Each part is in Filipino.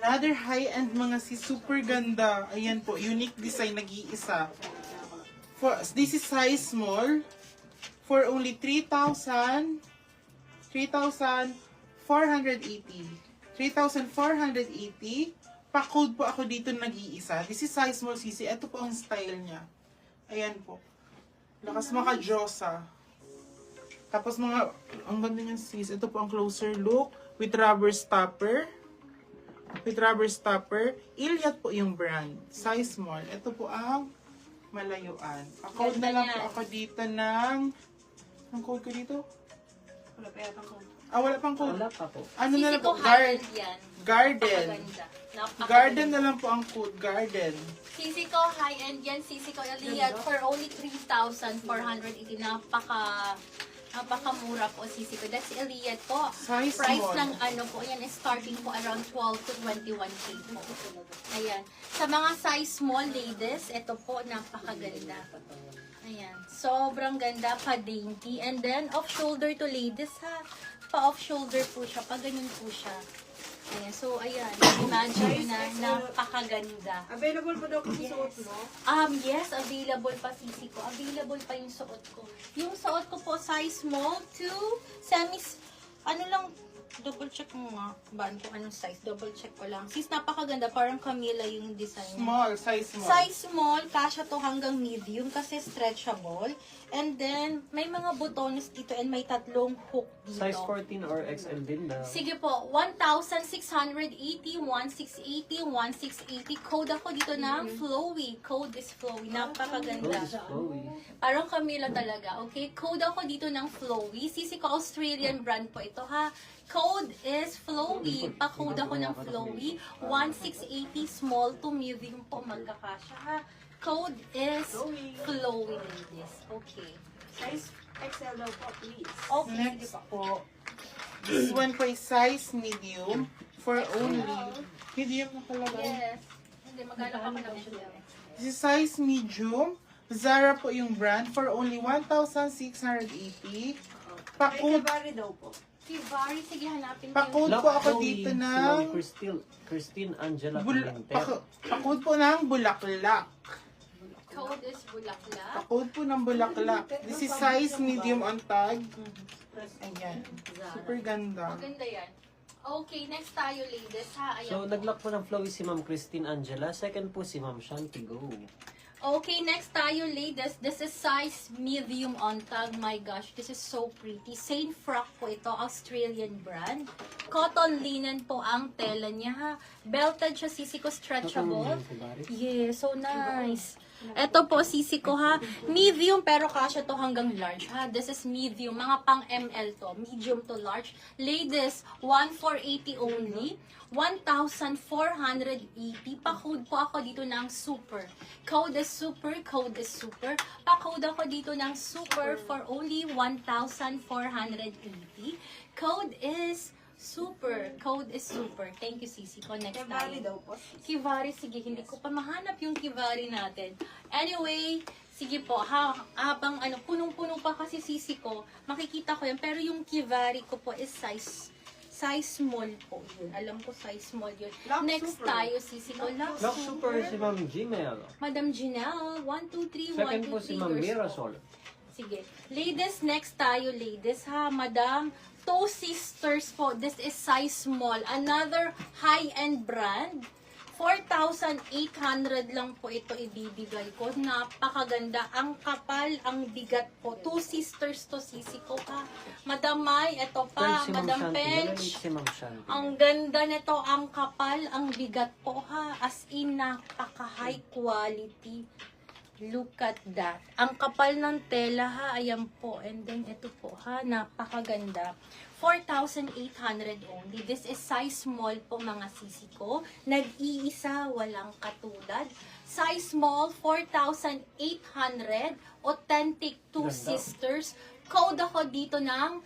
Another high-end mga super ganda. Ayan po, unique design, nag-iisa. This is size small for only 3,480. 3,480. Pa-code po ako dito nag-iisa. This is size small, sisi. Ito po ang style niya. Ayan po. Lakas maka-Diyosa. Tapos ang ganda niyan sis. Ito po ang closer look with rubber stopper. Iliad po yung brand. Size small. Ito po ang malayuan. Pa-code na lang po ako dito ng... Ang code ko dito? Wala pa yata code. Wala pang code. Wala pa po. Ano na lang po? Garden. Garden na lang po ang code. Garden. Sisi ko high-end yan. Sisi ko Iliad for only 3,480. Napakamura po sisi ko. That's Iliad po. Size Price small. ng ano po, yan is starting po around 12 to 21K po. Ayan. Sa mga size small ladies, ito po, napakaganda. Ayan. Sobrang ganda, pa-dainty. And then, off-shoulder to ladies ha. Pa-off-shoulder po siya. Pa-ganyan po siya. Ayan. So, ayan. Imagine na napakaganda. Available pa daw kasi suot, no? Yes, available pa sisi ko. Available pa yung suot ko. Yung suot ko po, size small to ano lang, double check mo nga. Baan kung anong size? Double check ko lang. Sis, napakaganda. Parang Camila yung design niya. Small. Size small. Size small, kasya to hanggang medium kasi stretchable. And then, may mga butones dito and may tatlong hook dito. Size 14 or XL din daw. Sige po, 1,680, 1,680, 1,680. Code ako dito ng Flowy. Code is Flowy. Napakaganda. Code is Chloe. Parang Camila talaga, okay? Code ako dito ng Flowy. Sisi ko, Australian brand po ito, ha? Code is Flowy. Pa-code ako ng Flowy. 1,680 small to medium po magkakasya, ha? Code is Flowy, ladies. Okay. Size XL daw po, please. Okay, sige Next po. po. This one po is size medium for only... Medium na kalagay. Yes. Hindi, maghanap ako ng siya. This is size medium. Zara po yung brand for only 1,680. May Pa-code kabari daw po. Kivari, sige hanapin ko Pa-code yung... po ako dito ng... Christine Angela Bul Pimentel. pa-code po ng bulaklak. Code is bulaklak. Pa-code po ng bulaklak. This is size medium on tag. Ayan. Super ganda. Maganda yan. Okay, next tayo ladies ha. Ayan So, po. nag-lock po ng flow si Ma'am Christine Angela. Second po si Ma'am Shanti Go. Okay, next tayo ladies. This is size medium on tag. My gosh, this is so pretty. Saint Frock po ito, Australian brand. Cotton linen po ang tela niya ha. Belted siya, sisi ko, stretchable. Yeah, so nice. Ito po, sisi ko ha. Medium, pero kasya to hanggang large ha. This is medium. Mga pang ML to. Medium to large. Ladies, 1,480 only. 1,480. Pa-code po ako dito ng super. Code is super. Code is super. Pa-code ako dito ng super for only 1,480. Code is super. Code is super. Thank you, Sisi ko. Next Kabari tayo. daw po. Kivari, sige, hindi ko pa mahanap yung Kivari natin. Anyway, sige po, habang punong-puno pa kasi sisi ko, makikita ko yan. Pero yung Kivari ko po is size small po yun. Alam ko size small yun. Lock Next super. tayo, sisi ko. Lock Lock super si Ma'am Gmail. Madam Janelle, 1, 2, 3, 1, 2, 3. Second po si Ma'am Mirasol. Sige. Ladies, next tayo, ladies, ha, madam. Two Sisters po. This is size small. Another high-end brand. 4,800 lang po ito ibibigay ko. Napakaganda. Ang kapal, ang bigat po. Two Sisters to, sisi ko pa. Madam Mai, ito pa. Third si Ma'am Madam Shanti. Pench. Si Ma'am Shanti. Ang ganda nito, ang kapal, ang bigat po ha. As in, napaka-high quality. Look at that. Ang kapal ng tela ha, ayan po. And then ito po ha, napakaganda. 4,800 only. This is size small po mga sisi ko. Nag-iisa, walang katulad. Size small, 4,800. Authentic Two Sisters. Code ako dito ng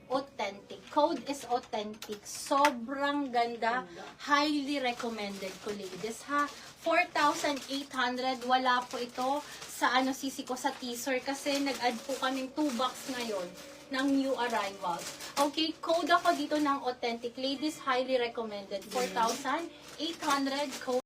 authentic. Code is authentic. Sobrang ganda. Highly recommended ko, ladies, ha. 4,800. Wala po ito sa sisi ko sa teaser kasi nag-add po kaming 2 box ngayon ng new arrivals. Okay, code ako dito ng Authentic. Ladies, highly recommended. 4,800 code.